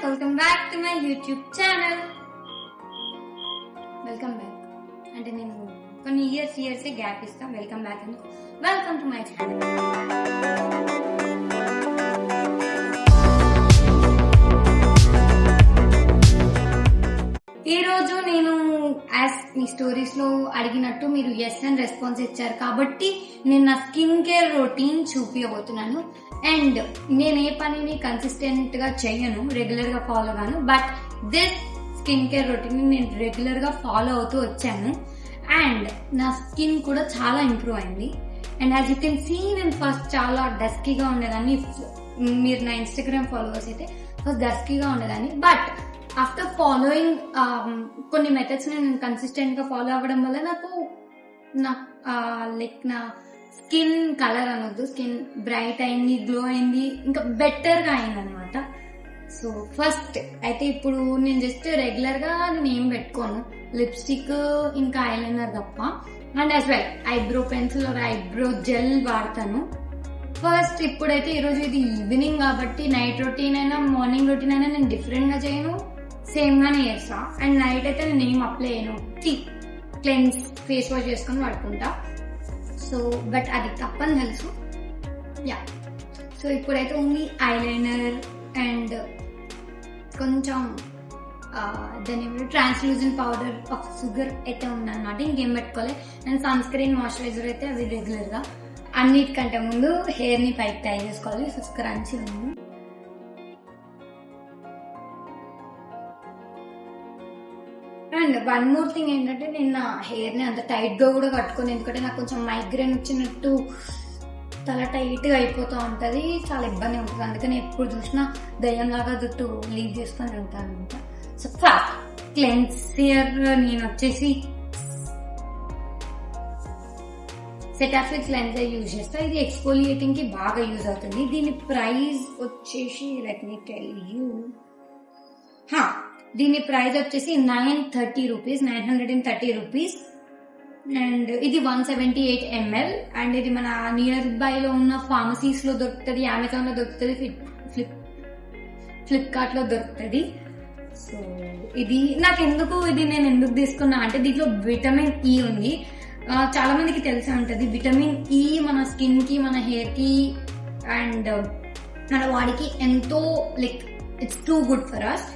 welcome back to my YouTube channel. Welcome back. అంటే నేను కొన్ని ఇయర్స్ గ్యాప్ ఇస్తా. Welcome back and welcome to my channel. ఈ రోజు నేను యాజ్ మీ స్టోరీస్ లో అడిగినట్టు మీరు ఎస్ అని రెస్పాన్స్ ఇచ్చారు కాబట్టి నేను నా స్కిన్ కేర్ రొటీన్ చూపించబోతున్నాను. అండ్ నేను ఏ పనిని కన్సిస్టెంట్ గా చెయ్యను, రెగ్యులర్ గా ఫాలో గాను. But this skin care routine నేను రెగ్యులర్ గా ఫాలో అవుతూ వచ్చాను. అండ్ నా స్కిన్ కూడా చాలా ఇంప్రూవ్ అయింది. And as you can see నేను ఫస్ట్ చాలా డస్కీగా ఉండేదాన్ని. మీరు నా ఇన్స్టాగ్రామ్ ఫాలోవర్స్ అయితే ఫస్ట్ డస్కీగా ఉండేదాన్ని. బట్ ఆఫ్టర్ ఫాలోయింగ్ కొన్ని మెథడ్స్ నేను కన్సిస్టెంట్ గా ఫాలో అవ్వడం వల్ల నా స్కిన్ కలర్ అనొద్దు, స్కిన్ బ్రైట్ అయింది, గ్లో అయింది, ఇంకా బెటర్ గా అయింది అనమాట. సో ఫస్ట్ అయితే ఇప్పుడు నేను జస్ట్ రెగ్యులర్ గా నేను ఏం పెట్టుకోను, లిప్స్టిక్ ఇంకా ఐలైనర్ తప్ప. And as well eyebrow pencil are eyebrow gel వాడతాను. ఫస్ట్ ఇప్పుడైతే ఈరోజు ఇది ఈవినింగ్ కాబట్టి నైట్ రొటీన్ అయినా మార్నింగ్ రొటీన్ అయినా నేను డిఫరెంట్ గా చేయను, సేమ్ గానే చేస్తా. అండ్ నైట్ అయితే నేను ఏం అప్లై చేయను, క్లెన్స్ ఫేస్ వాష్ చేసుకొని పడుకుంటా. సో బట్ అది తప్పని తెలుసు. యా, సో ఇప్పుడైతే ఓన్లీ ఐలైనర్ అండ్ కొంచెం దాని ట్రాన్స్లూజెంట్ పౌడర్ ఆఫ్ షుగర్ అయితే ఉందన్నమాట. ఇంకేం పెట్టుకోవాలి. అండ్ సన్ స్క్రీన్, మాయిశ్చరైజర్ అయితే అవి రెగ్యులర్ గా. అన్నిటికంటే ముందు హెయిర్ ని పైకి టై చేసుకోవాలి. సో స్క్రంచీ ఉంది. అండ్ వన్ మోర్ థింగ్ ఏంటంటే నేను నా హెయిర్ ని అంత టైట్ గా కూడా కట్టుకోను, ఎందుకంటే నాకు కొంచెం మైగ్రేన్ వచ్చినట్టు తల టైట్ గా అయిపోతూ ఉంటది, చాలా ఇబ్బంది ఉంటుంది. అందుకని ఎప్పుడు చూసినా దయ్యంలాగా జుట్టు లీవ్ చేసుకొని ఉంటాను అనమాట. సో ఫస్ట్ క్లెన్సర్ నేను వచ్చేసి సెటాఫిల్ క్లెన్సర్ యూజ్ చేస్తా. ఇది ఎక్స్ఫోలియేటింగ్ కి బాగా యూజ్ అవుతుంది. దీని ప్రైస్ వచ్చేసి లెట్ మీ టెల్ యూ, దీని ప్రైస్ వచ్చేసి 930 రూపీస్. అండ్ ఇది 178 ml. అండ్ ఇది మన నియర్ బై లో ఉన్న ఫార్మసీస్ లో దొరుకుతుంది, అమెజాన్ లో దొరుకుతుంది, ఫ్లిప్కార్ట్ లో దొరుకుతుంది. సో ఇది నేను ఎందుకు తీసుకున్నా అంటే దీంట్లో విటమిన్ ఈ ఉంది. చాలా మందికి తెలిసే ఉంటది విటమిన్ ఈ మన స్కిన్ కి, మన హెయిర్ కి అండ్ మన బాడీకి ఎంతో it's too good for us.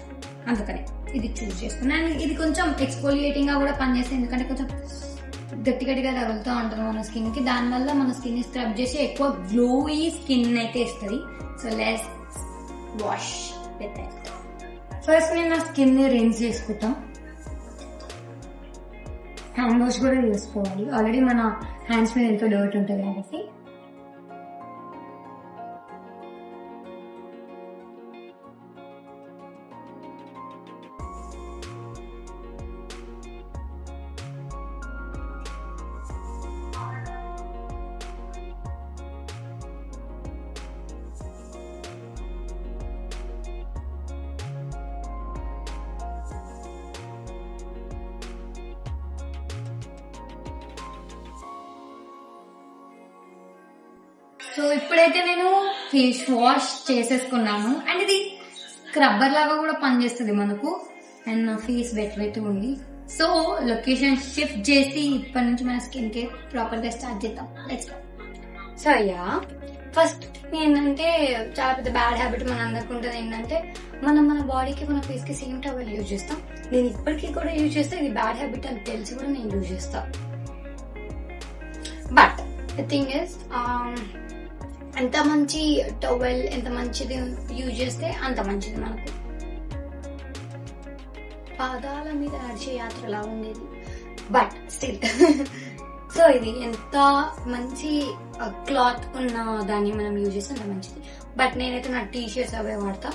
అందుకని ఇది చూస్ చేసుకున్నాను. అండ్ ఇది కొంచెం ఎక్స్ఫోలియేటింగ్ గా కూడా పనిచేస్తుంది, ఎందుకంటే కొంచెం గట్టిగా తగులుతూ ఉంటుంది మన స్కిన్ కి. దానివల్ల మన స్కిన్ స్క్రబ్ చేసి ఎక్కువ గ్లోయి స్కిన్ అయితే ఇస్తుంది. So let's wash with it. First నేను నా స్కిన్ ని రిన్స్ చేసుకుంటాం. హ్యాండ్ వాష్ కూడా చేసుకోవాలి. ఆల్రెడీ మన హ్యాండ్స్ మీద ఎంతో డర్ట్ ఉంటుంది కాబట్టి. సో ఇప్పుడైతే నేను ఫేస్ వాష్ చేసేసుకున్నాను. అండ్ ఇది స్క్రబ్బర్ లాగా కూడా పనిచేస్తుంది మనకు. అండ్ నా ఫేస్ వెట్ ఉంది. సో లొకేషన్ షిఫ్ట్ చేసి ఇప్పటి నుంచి మన స్కిన్ కేర్ ప్రాపర్ గా స్టార్ట్ చేద్దాం. Let's go. సో ఫస్ట్ ఏంటంటే చాలా పెద్ద బ్యాడ్ హ్యాబిట్ మన అందరికి ఉంటుంది. ఏంటంటే మన బాడీకి, మన ఫేస్ కి సేమ్ టవల్ యూజ్ చేస్తాం. నేను ఇప్పటికీ కూడా యూజ్ చేస్తా. ఇది బ్యాడ్ హ్యాబిట్ అని తెలిసి కూడా నేను యూజ్ చేస్తా. బట్ ద థింగ్ ఇస్, ఎంత మంచి టవల్, ఎంత మంచిది యూజ్ చేస్తే అంత మంచిది మనకు. పాదాల మీద నడిచే యాత్రలా ఉండేది, బట్ స్టిల్. సో ఇది ఎంత మంచి క్లాత్ ఉన్న దాన్ని మనం యూజ్ చేస్తే అంత మంచిది. బట్ నేనైతే నా టీషర్ట్స్ అవే వాడతా.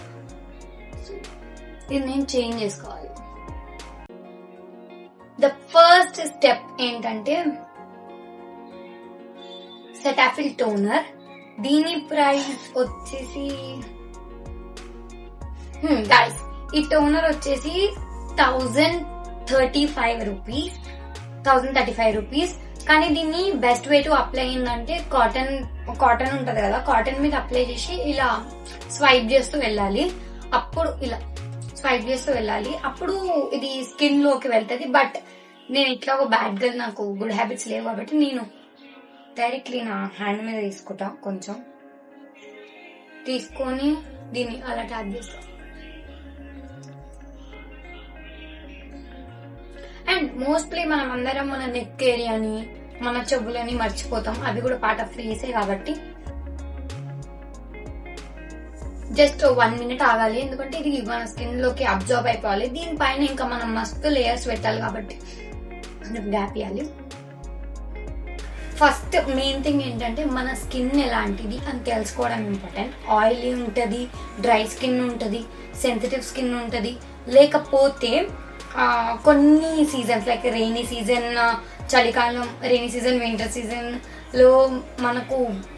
ఇది నేను చేంజ్ చేసుకోవాలి. ద ఫస్ట్ స్టెప్ ఏంటంటే సెటాఫిల్ టోనర్. దీని ప్రైస్ వచ్చేసి గైస్, ఈ టోనర్ వచ్చేసి 1035 రూపీస్. కానీ దీన్ని బెస్ట్ వే టు అప్లై ఏంటంటే కాటన్ ఉంటది కదా, కాటన్ మీద అప్లై చేసి ఇలా స్వైప్ చేస్తూ వెళ్ళాలి. అప్పుడు ఇలా 5 days లో వెళ్ళాలి, అప్పుడు ఇది స్కిన్ లోకి వెళ్తుంది. బట్ నేను ఇట్లా ఒక బ్యాడ్ గర్ల్, నాకు గుడ్ హ్యాబిట్స్ లేవు కాబట్టి నేను డైరెక్ట్లీ నా హ్యాండ్ మీద తీసుకుంటా. కొంచెం తీసుకొని దీన్ని అలా ట్యాప్ చేస్తా. అండ్ మోస్ట్లీ మనం అందరం మన నెక్ ఏరియాని, మన చెవులని మర్చిపోతాం, అవి కూడా పార్ట్ ఆఫ్ ఫేసే కాబట్టి జస్ట్ 1 minute ఆగాలి, ఎందుకంటే ఇది మన స్కిన్ లోకి అబ్జర్వ్ అయిపోవాలి. దీనిపైన ఇంకా మనం మస్తు లేయర్స్ పెట్టాలి కాబట్టి గ్యాప్ ఇవ్వాలి. ఫస్ట్ మెయిన్ థింగ్ ఏంటంటే మన స్కిన్ ఎలాంటిది అని తెలుసుకోవడం ఇంపార్టెంట్. ఆయిలీ ఉంటుంది, డ్రై స్కిన్ ఉంటుంది, సెన్సిటివ్ స్కిన్ ఉంటుంది, లేకపోతే కొన్ని సీజన్స్ లైక్ రెయినీ సీజన్, చలికాలం, రెయినీ సీజన్, వింటర్ సీజన్ లో మనకు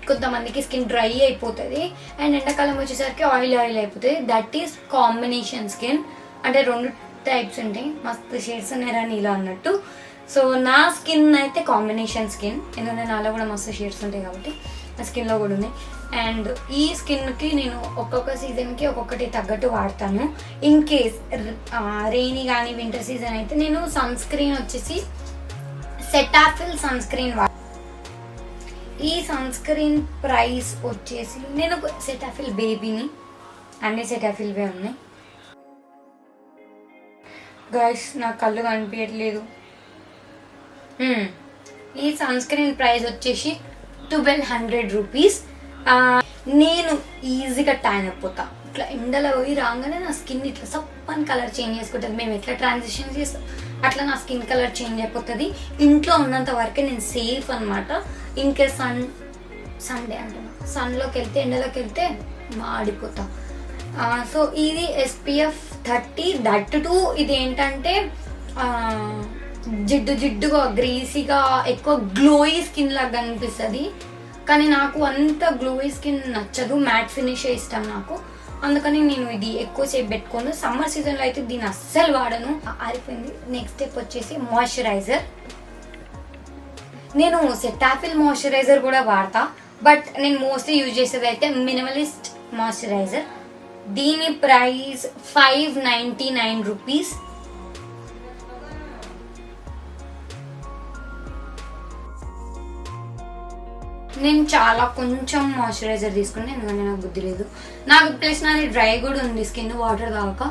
కొంతమందికి స్కిన్ డ్రై అయిపోతుంది అండ్ ఎండాకాలం వచ్చేసరికి ఆయిల్ అయిపోతుంది. That is combination skin. అంటే 2 టైప్స్ ఉంటాయి, మస్తు షేడ్స్ ఉన్నారా నీలో అన్నట్టు. సో నా స్కిన్ అయితే కాంబినేషన్ స్కిన్, ఎందుకంటే నాలో కూడా మస్తు షేడ్స్ ఉంటాయి కాబట్టి నా స్కిన్ లో కూడా ఉన్నాయి. అండ్ ఈ స్కిన్ కి నేను ఒక్కొక్క సీజన్ కి ఒక్కొక్కటి తగ్గట్టు వాడతాను. ఇన్ కేస్ రెయినీ కానీ వింటర్ సీజన్ అయితే నేను సన్ స్క్రీన్ వచ్చేసి సెటాఫిల్ సన్ స్క్రీన్ వాడతాను. ఈ సన్ స్క్రీన్ ప్రైస్ వచ్చేసి, నేను సెటాఫిల్ బేబీని, అన్ని సెటాఫిల్వే ఉన్నాయి గైస్, నా కళ్ళు కనిపించట్లేదు. ఈ సన్ స్క్రీన్ ప్రైస్ వచ్చేసి 1200 రూపీస్. నేను ఈజీగా ట్యాన్ అయిపోతా. ఇట్లా ఎండలో పోయి రాగానే నా స్కిన్ ఇట్లా సప్పని కలర్ చేంజ్ చేసుకుంటుంది. మేము ఎట్లా ట్రాన్సిషన్ చేస్తాం అట్లా నా స్కిన్ కలర్ చేంజ్ అయిపోతుంది. ఇంట్లో ఉన్నంత వరకే నేను సేఫ్ అనమాట. ఇంకా సండే అంటున్నా, సన్లోకి వెళ్తే, ఎండలోకి వెళ్తే మాడిపోతా. సో ఇది SPF 30. దట్ టు ఇది ఏంటంటే జిడ్డుగా, గ్రీసీగా, ఎక్కువ గ్లోయి స్కిన్ లాగా కనిపిస్తుంది. కానీ నాకు అంత గ్లోయి స్కిన్ నచ్చదు, మ్యాట్ ఫినిష్ ఇష్టం నాకు. అందుకని నేను ఇది ఎక్కువసేపు పెట్టుకోను. సమ్మర్ సీజన్ లో అయితే దీన్ని అస్సలు వాడను, ఆరిపోయింది. నెక్స్ట్ స్టెప్ వచ్చేసి మాయిశ్చరైజర్. నేను సెటాఫిల్ మాయిశ్చరైజర్ కూడా వాడతా, బట్ నేను మోస్ట్లీ యూజ్ చేసేది అయితే మినిమలిస్ట్ మాయిశ్చరైజర్. దీని ప్రైస్ 599 రూపీస్. నేను చాలా కొంచెం మాయిశ్చరైజర్ తీసుకున్నాను, ఎందుకంటే నాకు బుద్ధి లేదు. నాకు ప్లస్ నాది డ్రై కూడా ఉంది స్కిన్, వాటర్ తాగక.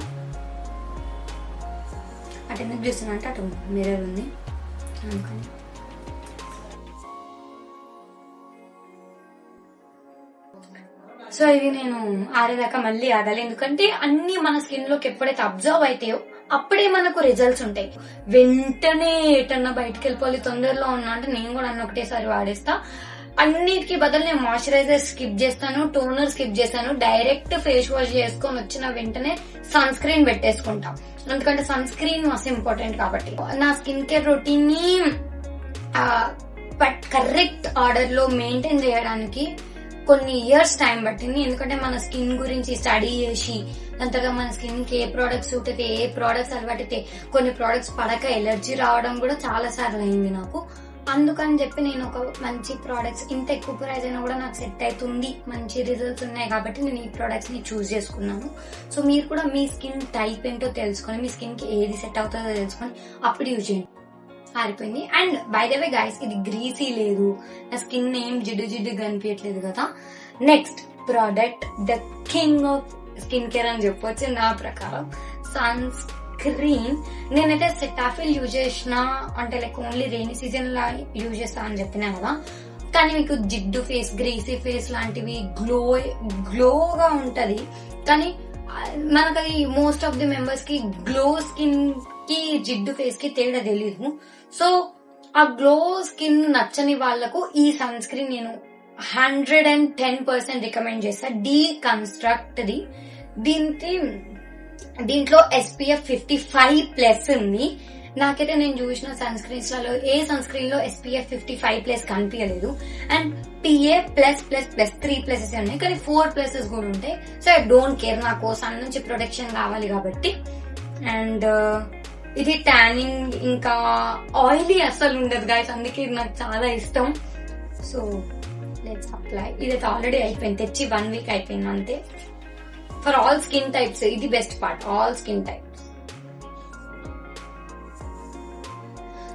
అటు ఎందుకు చూస్తున్నా అంటే అటు మిర్రర్ ఉంది అందుకని. సో ఇది నేను ఆరేదాకా మళ్ళీ ఆగాలి, ఎందుకంటే అన్ని మన స్కిన్ లోకి ఎప్పుడైతే అబ్జర్వ్ అవుతాయో అప్పుడే మనకు రిజల్ట్స్ ఉంటాయి. వెంటనే ఎటన్నా బయటకు వెళ్ళిపోవాలి, తొందరలో ఉన్నా అంటే నేను కూడా అన్న ఒకటేసారి వాడేస్తా. అన్నిటికీ బదులు నేను మాయిశ్చరైజర్ స్కిప్ చేస్తాను, టోనర్ స్కిప్ చేస్తాను. డైరెక్ట్ ఫేస్ వాష్ చేసుకొని వచ్చిన వెంటనే సన్ స్క్రీన్ పెట్టేసుకుంటా, ఎందుకంటే సన్ స్క్రీన్ మస్తు ఇంపార్టెంట్ కాబట్టి. నా స్కిన్ కేర్ రొటీన్ ని కరెక్ట్ ఆర్డర్ లో మెయింటైన్ చేయడానికి కొన్ని ఇయర్స్ టైం పట్టింది. ఎందుకంటే మన స్కిన్ గురించి స్టడీ చేసి దాని తర్వాత మన స్కిన్ కి ఏ ప్రోడక్ట్స్ సూట్ అయితే, ఏ ప్రోడక్ట్స్ అలవాటైతే, కొన్ని ప్రోడక్ట్స్ పడక ఎలర్జీ రావడం కూడా చాలా సార్లు అయింది నాకు. అందుకని చెప్పి నేను ఒక మంచి ప్రోడక్ట్స్, ఇంత ఎక్కువ ప్రైస్ అయినా కూడా నాకు సెట్ అవుతుంది, మంచి రిజల్ట్స్ ఉన్నాయి కాబట్టి నేను ఈ ప్రోడక్ట్స్ ని చూస్ చేసుకున్నాను. సో మీరు కూడా మీ స్కిన్ టైప్ ఏంటో తెలుసుకొని, మీ స్కిన్ కి ఏది సెట్ అవుతుందో తెలుసుకొని అప్పుడు యూజ్ చేయండి. ఆరిపోయింది. And by the way guys, ఇది గ్రీసీ లేదు, నా స్కిన్ ఏం జిడ్డు కనిపించట్లేదు కదా. Next product, the king of skin care అని చెప్పొచ్చు నా ప్రకారం, సన్ స్క్రీన్. నేనైతే సెటాఫిల్ యూజ్ చేసిన, అంటే లైక్ ఓన్లీ రెయినీ సీజన్ లా యూజ్ చేస్తా అని చెప్పినా కదా. కానీ మీకు జిడ్డు ఫేస్, గ్రీసీ ఫేస్ లాంటివి గ్లోగా ఉంటది, కానీ మనకు అది మోస్ట్ ఆఫ్ ది మెంబర్స్ కి గ్లో స్కిన్ కి జిడ్డు ఫేస్ కి తేడా తెలీదు. సో ఆ గ్లో స్కిన్ నచ్చని వాళ్లకు ఈ సన్ స్క్రీన్ నేను 110% రికమెండ్ చేస్తా. Deconstruct the. దీంట్లో SPF 55+ ఉంది. నాకైతే నేను చూసిన సన్ స్క్రీన్స్ లలో ఏ సన్ స్క్రీన్ లో SPF 55+ కనిపించలేదు. అండ్ PA+++3+ ఉన్నాయి, కానీ 4+ కూడా ఉంటాయి. సో ఐ డోంట్ కేర్, నాకు సన్ నుంచి ప్రొటెక్షన్ కావాలి కాబట్టి. అండ్ ఇది ట్యానింగ్ ఇంకా ఆయిలీ అస్సలు ఉండదు గాయస్, అందుకే ఇది నాకు చాలా ఇష్టం. So let's apply. ఇదైతే ఆల్రెడీ అయిపోయింది, తెచ్చి 1 వీక్ అయిపోయింది అంతే. ఫర్ ఆల్ స్కిన్ టైప్స్ ఇది best part, all skin types.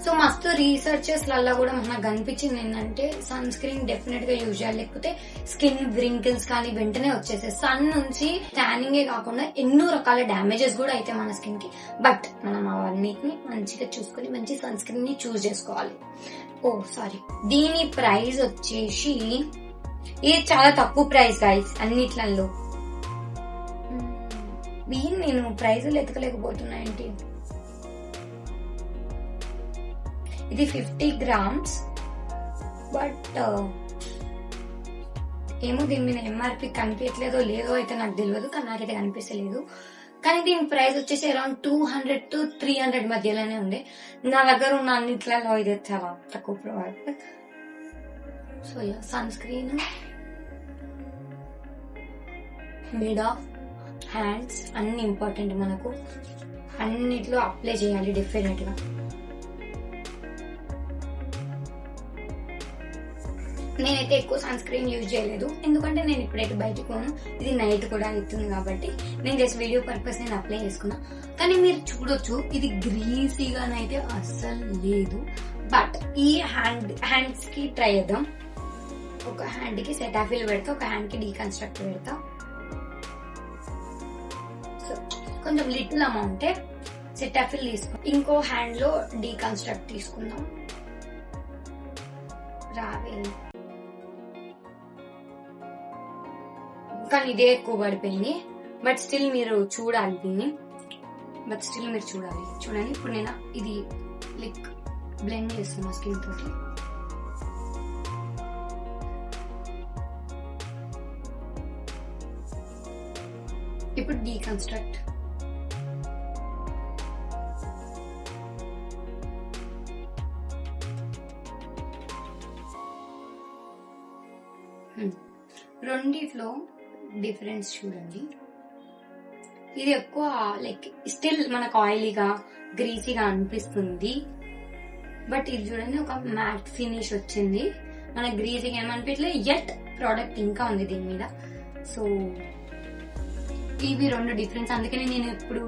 So మస్తు రీసెర్చెస్ లల్లా కూడా మనకు కనిపించింది ఏంటంటే సన్ స్క్రీన్ డెఫినెట్ గా యూజ్ చేయాలి, లేకపోతే స్కిన్ వ్రింకిల్స్ కానీ వెంటనే వచ్చేసాయి. సన్ నుంచి ట్యానింగే కాకుండా ఎన్నో రకాల డ్యామేజెస్ కూడా అయితే మన స్కిన్ కి. బట్ మనం అవన్నిటిని మంచిగా చూసుకుని మంచి సన్ స్క్రీన్ ని చూస్ చేసుకోవాలి. ఓ సారీ, దీని ప్రైస్ వచ్చేసి ఇది చాలా తక్కువ ప్రైస్ గైస్ అన్నిట్లలో. నేను ప్రైజులు ఎతకలేకపోతున్నా ఏంటి. ఇది 50 grams, బట్ ఏమో దీని మీద ఎంఆర్పి కనిపించలేదో లేదో అయితే నాకు తెలియదు, కానీ నాకైతే కనిపించలేదు. కానీ దీని ప్రైస్ వచ్చేసి అరౌండ్ 200 to 300 మధ్యలోనే ఉంది. నా దగ్గర ఉన్న అన్నిట్లలో ఇది చాలా తక్కువ ప్రోడక్ట్. సో సన్ స్క్రీన్, మిడ్ ఆఫ్, హ్యాండ్స్ అన్ని ఇంపార్టెంట్ మనకు, అన్నిట్లో అప్లై చేయాలి డెఫినెట్ గా. నేనైతే ఎక్కువ సన్ స్క్రీన్ యూజ్ చేయలేదు, ఎందుకంటే నేను ఇప్పుడైతే బయటకు పోను, ఇది నైట్ కూడా అవుతుంది కాబట్టి నేను జస్ట్ వీడియో పర్పస్ నేను అప్లై చేసుకున్నా. కానీ మీరు చూడొచ్చు ఇది గ్రీసీగానైతే అస్సలు లేదు. బట్ ఈ హ్యాండ్స్ కి ట్రై చేద్దాం. ఒక హ్యాండ్ కి సెటాఫిల్ పెడతా, ఒక హ్యాండ్ కి డీకన్స్ట్రక్ట్ పెడతా. సో కొంచెం లిటిల్ అమౌంట్ సెటాఫిల్ తీసుకుందాం, ఇంకో హ్యాండ్ లో డీకన్స్ట్రక్ట్ తీసుకుందాం. రావే, కానీ ఇదే ఎక్కువ పడిపోయింది. బట్ స్టిల్ మీరు చూడాలి దీన్ని, చూడండి. ఇప్పుడు నేను ఇది లైక్ బ్లెండ్ చేస్తున్నా స్కిన్ తోటి. ఇప్పుడు డీకన్స్ట్రక్ట్. రెండిట్లో డిఫరెన్స్ చూడండి. ఇది ఎక్కువ లైక్ స్టిల్ మనకు ఆయిలీగా గ్రీసీగా అనిపిస్తుంది, బట్ ఇది చూడండి ఒక మ్యాట్ ఫినిష్ వచ్చింది. మన గ్రీసీగా ఏమనిపించలేదు, ఎట్ ప్రోడక్ట్ ఇంకా ఉంది దీని మీద. సో ఇవి రెండు డిఫరెన్స్. అందుకని నేను ఇప్పుడు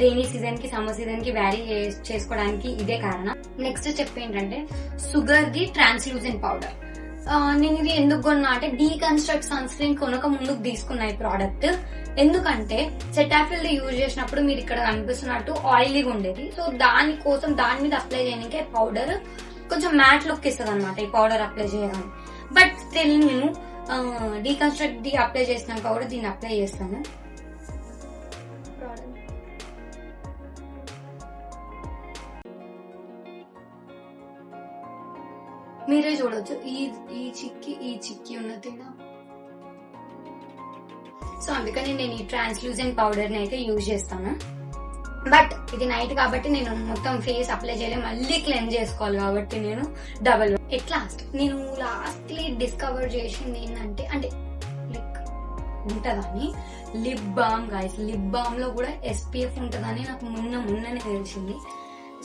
రెయినీ సీజన్ కి సమ్మర్ సీజన్ కి వ్యారీ చేసుకోవడానికి ఇదే కారణం. నెక్స్ట్ స్టెప్ ఏంటంటే షుగర్ ది ట్రాన్స్లూసెంట్ పౌడర్. నేను ఇది ఎందుకు కొన్నా అంటే డీకన్స్ట్రక్ట్ సన్ స్క్రీన్ కొనక ముందుకు తీసుకున్నా ఈ ప్రోడక్ట్. ఎందుకంటే సెటాఫిల్ యూజ్ చేసినప్పుడు మీరు ఇక్కడ కనిపిస్తున్నట్టు ఆయిలీగా ఉండేది. సో దానికోసం దాని మీద అప్లై చేయడానికి పౌడర్ కొంచెం మ్యాట్ లుక్ ఇస్తుంది అనమాట ఈ పౌడర్ అప్లై చేయగానే. బట్ స్టిల్ నేను డీకన్స్ట్రక్ట్ ది అప్లై చేసినాక కూడా దీన్ని అప్లై చేస్తాను. మీరే చూడొచ్చు ఈ చిక్కి ఉన్న తేడా. సో అందుకని నేను ఈ ట్రాన్స్లూసెంట్ పౌడర్ ని అయితే యూజ్ చేస్తాను. బట్ ఇది నైట్ కాబట్టి నేను మొత్తం ఫేస్ అప్లై చేయలేదు, మళ్ళీ క్లెన్స్ చేసుకోవాలి కాబట్టి నేను డబల్. ఎట్ లాస్ట్ నేను లాస్ట్లీ డిస్కవర్ చేసింది ఏంటంటే అంటే లైక్ ఉంటదని lip balm guys. Lip balm లో కూడా SPF ఉంటదని నాకు మొన్ననే తెలిసింది.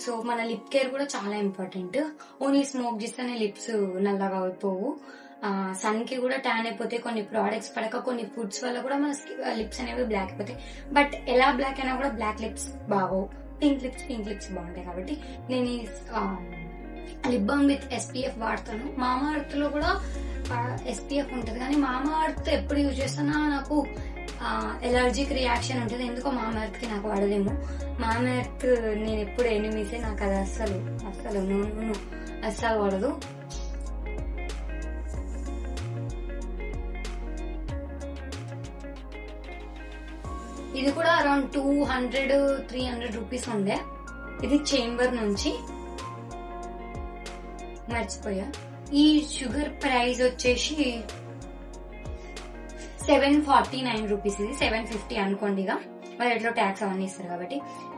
సో మన లిప్ కేర్ కూడా చాలా ఇంపార్టెంట్. ఓన్లీ స్మోక్ చేస్తేనే లిప్స్ నల్లగా అయిపోవు, సన్ కి కూడా ట్యాన్ అయిపోతే, కొన్ని ప్రోడక్ట్స్ పడక కొన్ని ఫుడ్స్ వల్ల కూడా మన లిప్స్ అనేవి బ్లాక్ అయిపోతాయి. బట్ ఎలా బ్లాక్ అయినా కూడా బ్లాక్ లిప్స్ బాగోవు, పింక్ లిప్స్ బాగుంటాయి. కాబట్టి నేను ఈ లిప్ బామ్ విత్ SPF వాడతాను. మామా అర్త్ లో కూడా SPF ఉంటది, కానీ మామా అర్త్ ఎప్పుడు యూజ్ చేస్తానా నాకు ఎలర్జిక్ రియాక్షన్ ఉంటుంది. ఎందుకో మామా ఎర్త్ కి నాకు పడదేమో. మామా ఎర్త్ నేను ఎప్పుడు ఎనిమిసే, నాకు అది అస్సలు పడదు. ఇది కూడా అరౌండ్ 200-300 రూపీస్ ఉండే. ఇది చేంబర్ నుంచి మర్చిపోయా. ఈ షుగర్ ప్రైస్ వచ్చేసి 749 రూపీస్. ఇది 750 అనుకోండిగా, మరి ఎట్లా ట్యాక్స్ అవన్నీ ఇస్తారు కాబట్టి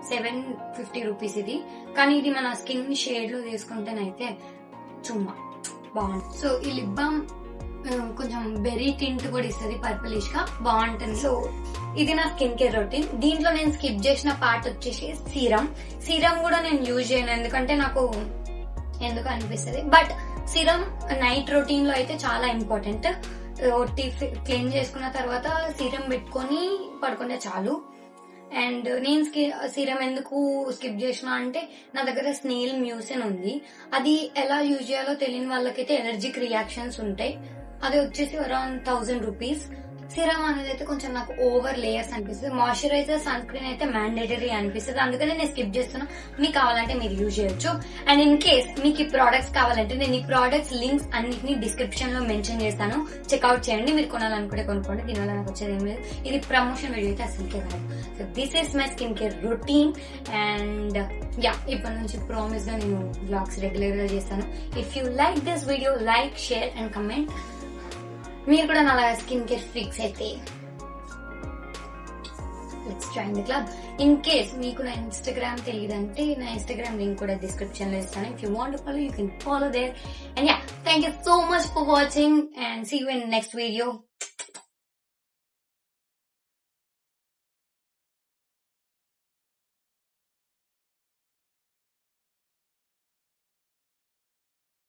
750 రూపీస్ ఇది. కానీ ఇది మన స్కిన్ షేడ్ లో తీసుకుంటేనైతే చుమ్మా బాగుంటుంది. సో ఈ లిప్ బామ్ కొంచెం బెర్రీ టింట్ కూడా ఇస్తుంది, పర్పులిష్ గా బాగుంటుంది. సో ఇది నా స్కిన్ కేర్ రొటీన్. దీంట్లో నేను స్కిప్ చేసిన పార్ట్ వచ్చేసి సీరం కూడా నేను యూజ్ చేయను, ఎందుకంటే నాకు ఎందుకు అనిపిస్తుంది. బట్ సీరం నైట్ రొటీన్ లో అయితే చాలా ఇంపార్టెంట్. ఒట్టి క్లీన్ చేసుకున్న తర్వాత సీరం పెట్టుకొని పడుకుంటే చాలు. అండ్ నేను సీరం ఎందుకు స్కిప్ చేసిన అంటే నా దగ్గర స్నేల్ మ్యూసిన్ ఉంది. అది ఎలా యూజ్ చేయాలో తెలియని వాళ్ళకైతే ఎలర్జిక్ రియాక్షన్స్ ఉంటాయి. అది వచ్చేసి అరౌండ్ 1000 రూపీస్. సిరం అనేది అయితే కొంచెం నాకు ఓవర్ లేయర్స్ అనిపిస్తుంది. మాయిశ్చరైజర్, సన్ స్క్రీన్ అయితే మ్యాండేటరీ అనిపిస్తుంది, అందుకనే నేను స్కిప్ చేస్తున్నా. మీకు కావాలంటే మీరు యూజ్ చేయొచ్చు. అండ్ ఇన్ కేస్ మీకు ఈ ప్రోడక్ట్స్ కావాలంటే నేను ఈ ప్రోడక్ట్స్ లింక్స్ అన్నిటిని డిస్క్రిప్షన్ లో మెన్షన్ చేస్తాను, చెక్అవుట్ చేయండి. మీరు కొనాలనుకుంటే కొనుక్కోండి, దీనివల్ల నాకు వచ్చేది ఏం లేదు. ఇది ప్రమోషన్ వీడియో అయితే అసలుకే కాదు. So this is my skin care routine. And ఇప్పటి నుంచి ప్రామిస్ గా నేను బ్లాగ్స్ రెగ్యులర్ గా చేస్తాను. If you like this video, like, share and comment. మీరు కూడా నా స్కిన్ కేర్ ఫ్రీక్స్ అయితే let's join the club. In case మీకు నా ఇన్స్టాగ్రామ్ తెలియదంటే నా ఇన్స్టాగ్రామ్ లింక్ కూడా డిస్క్రిప్షన్ లో ఇస్తాను. If you want to follow, you can follow there. And thank you so much for watching and see you in next video.